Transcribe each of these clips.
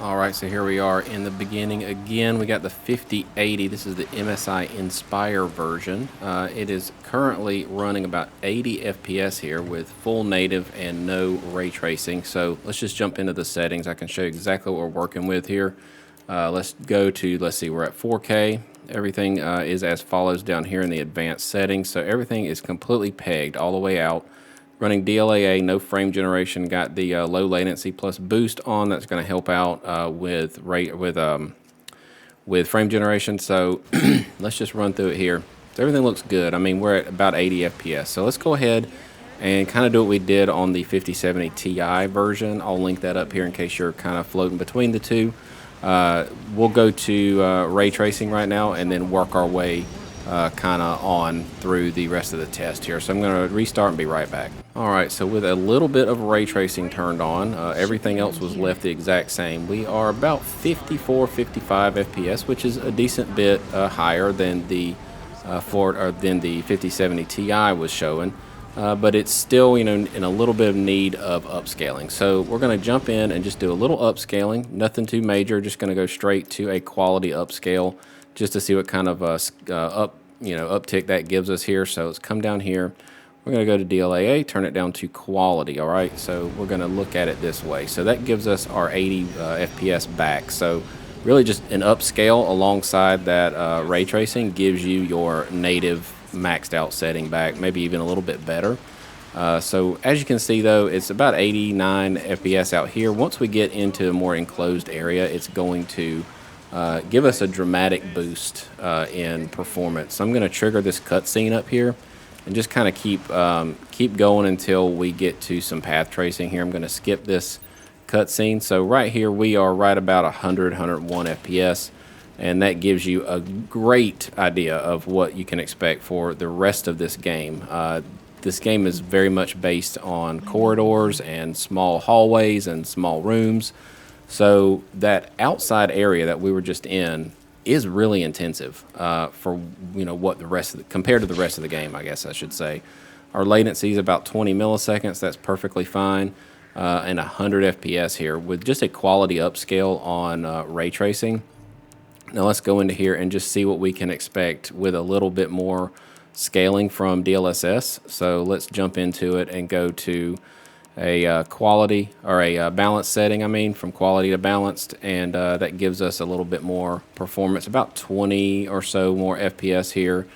All right, so here we are in the beginning again. We got the 5080. This is the MSI Inspire version. It is currently running about 80 FPS here with full native and no ray tracing. So let's just jump into the settings. I can show you exactly what we're working with here. Let's go to, let's see, we're at 4K. Everything is as follows down here in the advanced settings. So everything is completely pegged all the way out. Running DLAA, no frame generation, got the low latency plus boost on. That's going to help out with frame generation. So let's just run through it here. So everything looks good. I mean, we're at about 80 FPS. So let's go ahead and kind of do what we did on the 5070 Ti version. I'll link that up here in case you're kind of floating between the two. We'll go to ray tracing right now and then work our way kind of on through the rest of the test here. So I'm going to restart and be right back. All right, so with a little bit of ray tracing turned on, everything else was left the exact same. We are about 54, 55 FPS, which is a decent bit higher than the 5070 Ti was showing. But it's still, in a little bit of need of upscaling. So we're going to jump in and just do a little upscaling. Nothing too major. Just going to go straight to a quality upscale just to see what kind of uptick that gives us here. So let's come down here. We're going to go to DLAA, turn it down to quality. All right. So we're going to look at it this way. So that gives us our 80 FPS back. So really just an upscale alongside that ray tracing gives you your native maxed out setting back, maybe even a little bit better. So as you can see though, it's about 89 FPS out here. Once we get into a more enclosed area, it's going to give us a dramatic boost in performance. So I'm going to trigger this cutscene up here and just kind of keep going until we get to some path tracing here. I'm going to skip this cutscene. So right here we are right about 101 FPS. And that gives you a great idea of what you can expect for the rest of this game. This game is very much based on corridors and small hallways and small rooms. So that outside area that we were just in is really intensive for what the rest of compared to the rest of the game, I guess I should say. Our latency is about 20 milliseconds. That's perfectly fine. And 100 FPS here with just a quality upscale on ray tracing. Now let's go into here and just see what we can expect with a little bit more scaling from DLSS. So let's jump into it and go to a quality or a balance setting, from quality to balanced, and that gives us a little bit more performance, about 20 or so more FPS here.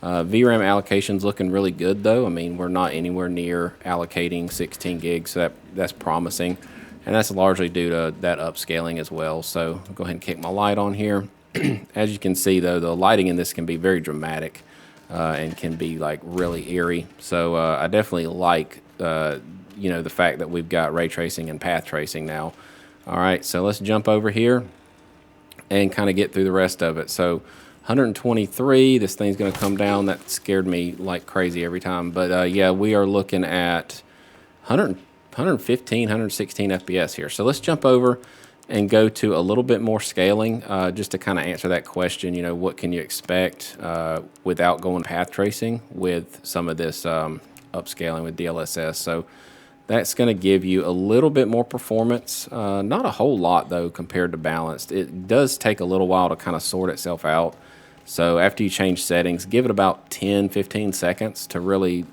VRAM allocation's looking really good though. We're not anywhere near allocating 16 gigs, so that's promising. And that's largely due to that upscaling as well. So I'll go ahead and kick my light on here. As you can see though, the lighting in this can be very dramatic and can be like really eerie. So I definitely like the fact that we've got ray tracing and path tracing now. All right, so let's jump over here and kind of get through the rest of it. So 123, this thing's going to come down. That scared me like crazy every time. But yeah, we are looking at 115, 116 FPS here. So let's jump over and go to a little bit more scaling just to kind of answer that question. What can you expect without going path tracing with some of this upscaling with DLSS? So that's going to give you a little bit more performance. Not a whole lot though compared to balanced. It does take a little while to kind of sort itself out. So after you change settings, give it about 10-15 seconds to really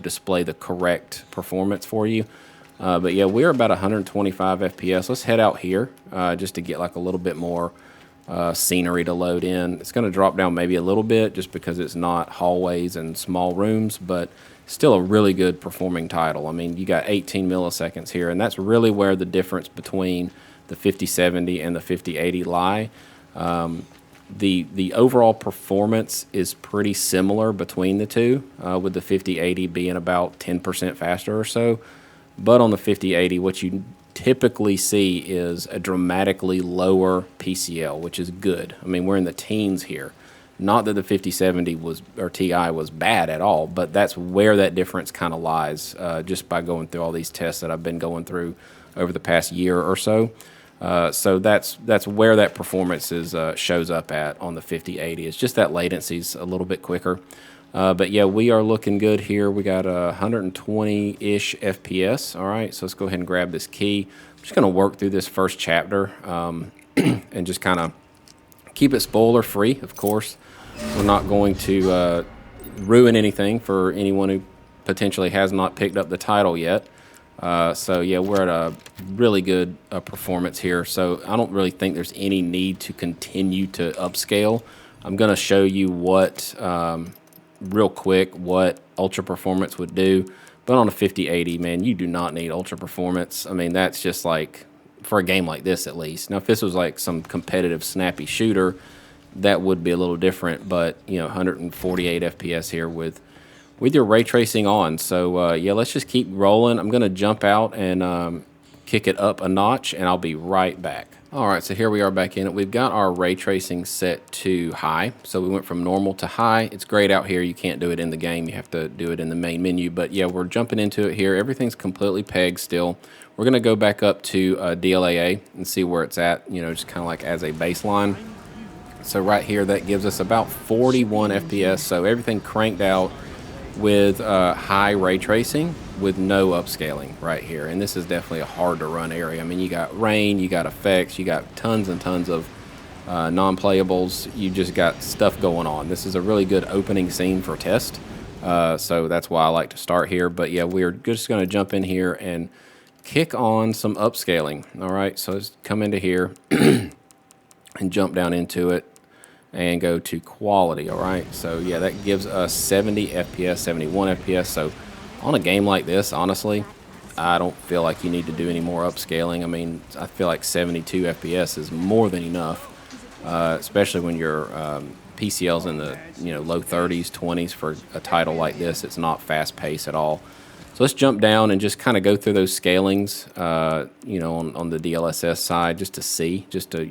display the correct performance for you. But yeah, we're about 125 FPS. Let's head out here just to get like a little bit more scenery to load in. It's going to drop down maybe a little bit just because it's not hallways and small rooms, but still a really good performing title. You got 18 milliseconds here, and that's really where the difference between the 5070 and the 5080 lie. The overall performance is pretty similar between the two, with the 5080 being about 10% faster or so. But on the 5080, what you typically see is a dramatically lower PCL, which is good. We're in the teens here. Not that the 5070 or Ti was bad at all, but that's where that difference kind of lies, just by going through all these tests that I've been going through over the past year or so. So that's where that performance shows up at on the 5080. It's just that latency's a little bit quicker. But yeah, we are looking good here. We got 120-ish FPS. All right, so let's go ahead and grab this key. just going to work through this first chapter and just kind of keep it spoiler free, of course. We're not going to ruin anything for anyone who potentially has not picked up the title yet. So yeah, we're at a really good performance here. So I don't really think there's any need to continue to upscale. I'm going to show you what, real quick, what ultra performance would do. But on a 5080, man, you do not need ultra performance. I mean, that's just like, for a game like this at least. Now, if this was like some competitive snappy shooter, that would be a little different. But, you know, 148 FPS here with your ray tracing on. So, yeah, let's just keep rolling. I'm going to jump out and kick it up a notch, and I'll be right back. All right, so here we are back in it. We've got our ray tracing set to high. So we went from normal to high. It's great out here. You can't do it in the game. You have to do it in the main menu. But yeah, we're jumping into it here. Everything's completely pegged still. We're going to go back up to DLAA and see where it's at, you know, just kind of like as a baseline. So right here, that gives us about 41 FPS. So everything cranked out with high ray tracing with no upscaling right here. And this is definitely a hard to run area. I mean, you got rain, you got effects, you got tons and tons of non-playables. You just got stuff going on. This is a really good opening scene for test. So that's why I like to start here. But yeah, we're just going to jump in here and kick on some upscaling. All right, so let's come into here and jump down into it and go to quality. All right, so yeah, that gives us 70 FPS, 71 FPS. So on a game like this, honestly, I don't feel like you need to do any more upscaling. I mean, I feel like 72 FPS is more than enough, especially when your PCL's in the low 30s, 20s for a title like this. It's not fast paced at all. So let's jump down and just kind of go through those scalings, on the DLSS side, just to see, just to,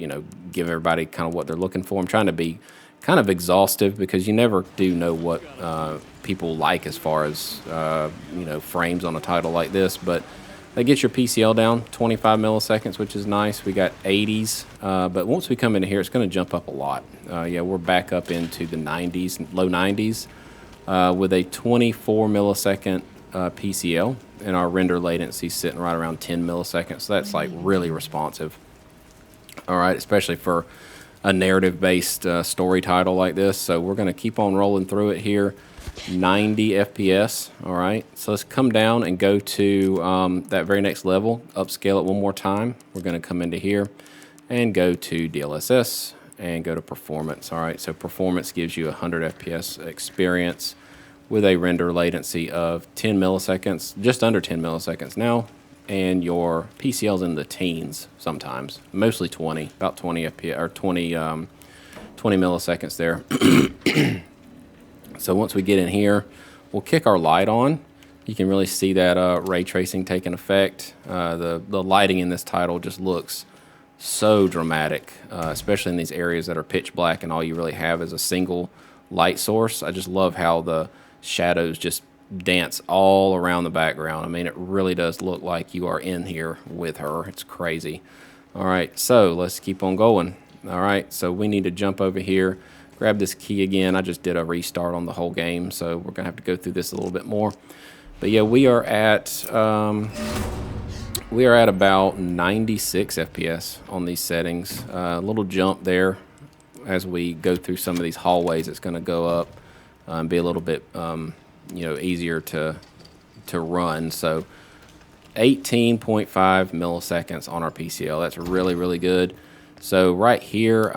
give everybody kind of what they're looking for. I'm trying to be kind of exhaustive because you never do know what people like as far as, frames on a title like this. But they get your PCL down 25 milliseconds, which is nice. We got 80s, but once we come into here, it's going to jump up a lot. Yeah, we're back up into the 90s, low 90s, with a 24 millisecond PCL, and our render latency sitting right around 10 milliseconds. So that's like really responsive. All right, especially for a narrative-based story title like this. So we're going to keep on rolling through it here. 90 FPS. All right, so let's come down and go to that very next level. Upscale it one more time. We're going to come into here and go to DLSS and go to performance. All right, so performance gives you 100 FPS experience with a render latency of 10 milliseconds, just under 10 milliseconds now, and your PCL's in the teens sometimes, mostly 20, about 20 FPS or 20 milliseconds there. So once we get in here, we'll kick our light on. You can really see that ray tracing taking effect. The lighting in this title just looks so dramatic, especially in these areas that are pitch black and all you really have is a single light source. I just love how the shadows just dance all around the background. I mean, it really does look like you are in here with her. It's crazy. All right, so let's keep on going. All right, so we need to jump over here, grab this key again. I just did a restart on the whole game, so we're gonna have to go through this a little bit more. But yeah, we are at about 96 FPS on these settings. A little jump there as we go through some of these hallways. It's gonna go up. Be a little bit, easier to run. So 18.5 milliseconds on our PCL. That's really, really good. So right here,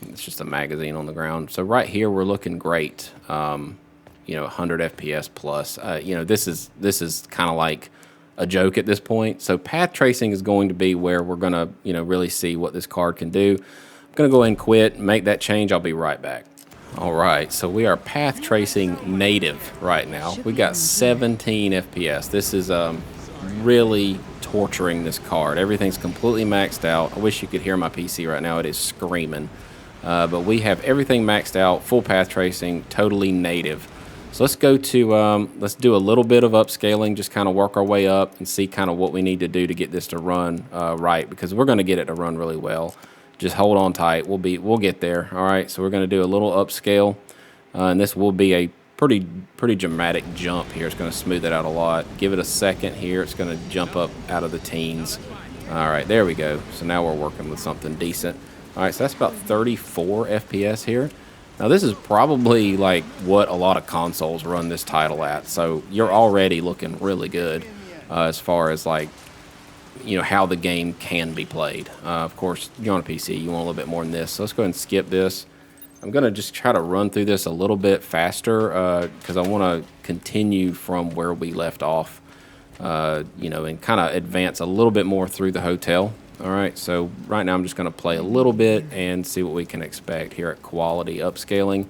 it's just a magazine on the ground. So right here, we're looking great. 100 FPS plus. This is kind of like a joke at this point. So path tracing is going to be where we're gonna, really see what this card can do. I'm gonna go ahead and quit, make that change. I'll be right back. All right, so we are path tracing native right now. We got 17 FPS. This is really torturing this card. Everything's completely maxed out. I wish you could hear my PC right now. It is screaming. But we have everything maxed out, full path tracing, totally native. So let's go to, let's do a little bit of upscaling, just kind of work our way up and see kind of what we need to do to get this to run right, because we're going to get it to run really well. Just hold on tight. We'll get there. All right. So we're going to do a little upscale, and this will be a pretty dramatic jump here. It's going to smooth it out a lot. Give it a second here. It's going to jump up out of the teens. All right, there we go. So now we're working with something decent. All right, so that's about 34 FPS here. Now this is probably like what a lot of consoles run this title at. So you're already looking really good as far as like, you know, how the game can be played. Of course, you're on a PC, you want a little bit more than this. So let's go ahead and skip this. I'm going to just try to run through this a little bit faster because I want to continue from where we left off, you know, and kind of advance a little bit more through the hotel. All right, so right now I'm just going to play a little bit and see what we can expect here at quality upscaling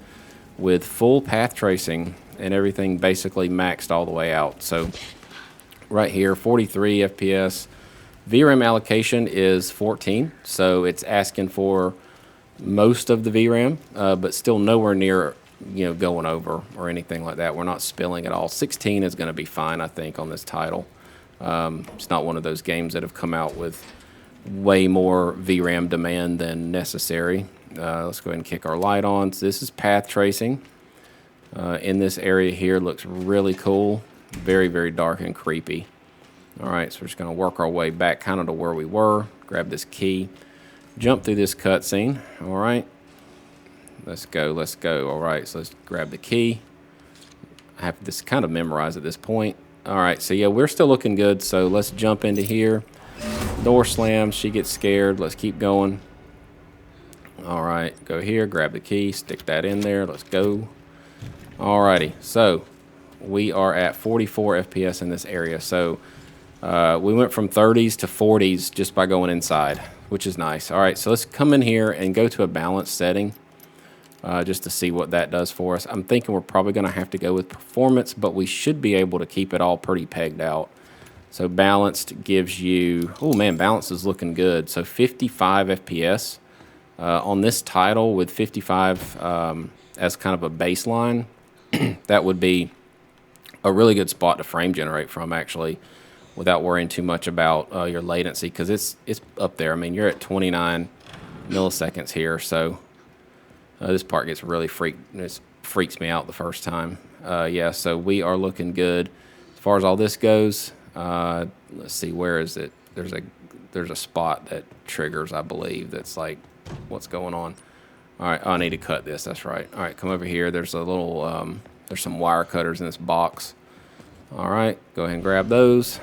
with full path tracing and everything basically maxed all the way out. So right here, 43 FPS. VRAM allocation is 14, so it's asking for most of the VRAM, but still nowhere near, you know, going over or anything like that. We're not spilling at all. 16 is going to be fine, I think, on this title. It's not one of those games that have come out with way more VRAM demand than necessary. Let's go ahead and kick our light on. So this is path tracing. In this area here, looks really cool. Very, very dark and creepy. All right, so we're just going to work our way back kind of to where we were. Grab this key. Jump through this cutscene. All right. Let's go, let's go. All right, so let's grab the key. I have this kind of memorized at this point. All right, so yeah, we're still looking good. So let's jump into here. Door slams, she gets scared. Let's keep going. All right, go here, grab the key, stick that in there. Let's go. All righty, so we are at 44 FPS in this area. So we went from 30s to 40s just by going inside, which is nice. All right, so let's come in here and go to a balanced setting just to see what that does for us. I'm thinking we're probably going to have to go with performance, but we should be able to keep it all pretty pegged out. So balanced gives you, oh man, balance is looking good. So 55 FPS on this title with 55 as kind of a baseline. That would be a really good spot to frame generate from, actually, without worrying too much about your latency, because it's up there. I mean, you're at 29 milliseconds here, so this part gets really freaks me out the first time. Yeah, so we are looking good as far as all this goes. Let's see, where is it? There's a spot that triggers, I believe, that's like, what's going on? All right, I need to cut this. That's right. All right, come over here. There's a little, there's some wire cutters in this box. All right, go ahead and grab those.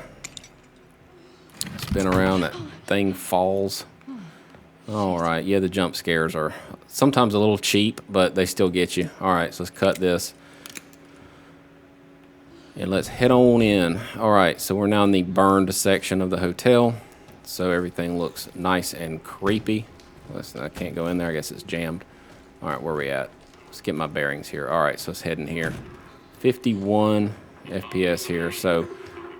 Spin around, that thing falls. All right, yeah, the jump scares are sometimes a little cheap, but they still get you. All right, so let's cut this. And let's head on in. All right, so we're now in the burned section of the hotel. So everything looks nice and creepy. I can't go in there, I guess it's jammed. All right, where are we at? Let's get my bearings here. All right, so let's head in here. 51 FPS here, so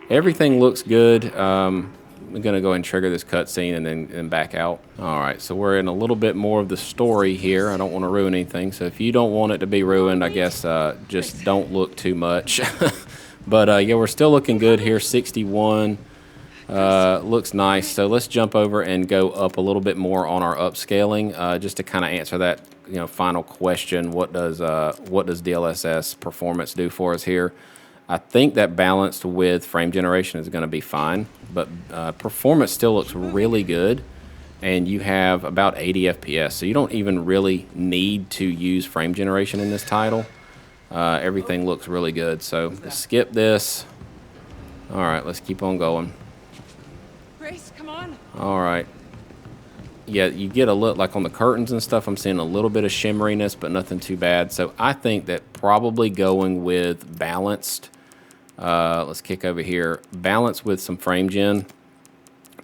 everything looks good. I'm gonna go ahead and trigger this cutscene and then back out. All right, so we're in a little bit more of the story here. I don't want to ruin anything, so if you don't want it to be ruined, I guess just don't look too much. But yeah, we're still looking good here. 61 looks nice. So let's jump over and go up a little bit more on our upscaling, just to kind of answer that, you know, final question. What does DLSS performance do for us here? I think that balanced with frame generation is going to be fine, but performance still looks really good, and you have about 80 FPS, so you don't even really need to use frame generation in this title. Everything looks really good, so let's skip this. All right, let's keep on going. Grace, come on. All right. Yeah, you get a look like on the curtains and stuff. I'm seeing a little bit of shimmeriness, but nothing too bad. So I think that probably going with balanced. Let's kick over here. Balanced with some frame gen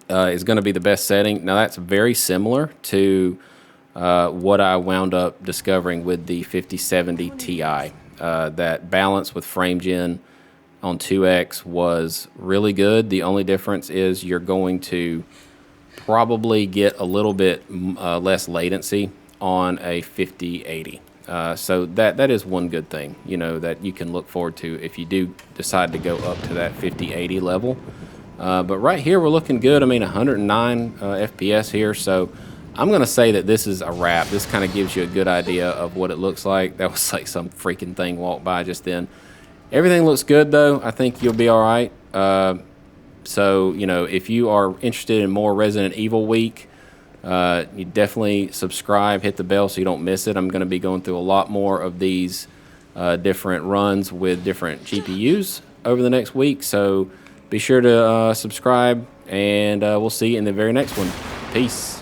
is going to be the best setting. Now that's very similar to what I wound up discovering with the 5070 Ti. That balance with frame gen on 2X was really good. The only difference is you're going to probably get a little bit less latency on a 5080. So that is one good thing, you know, that you can look forward to if you do decide to go up to that 5080 level. But right here we're looking good. I mean, 109 FPS here, so I'm going to say that this is a wrap. This kind of gives you a good idea of what it looks like. That was like some freaking thing walked by just then. Everything looks good, though. I think you'll be all right. So, you know, if you are interested in more Resident Evil Week, you definitely subscribe, hit the bell so you don't miss it. I'm going to be going through a lot more of these different runs with different GPUs over the next week. So be sure to subscribe, and we'll see you in the very next one. Peace.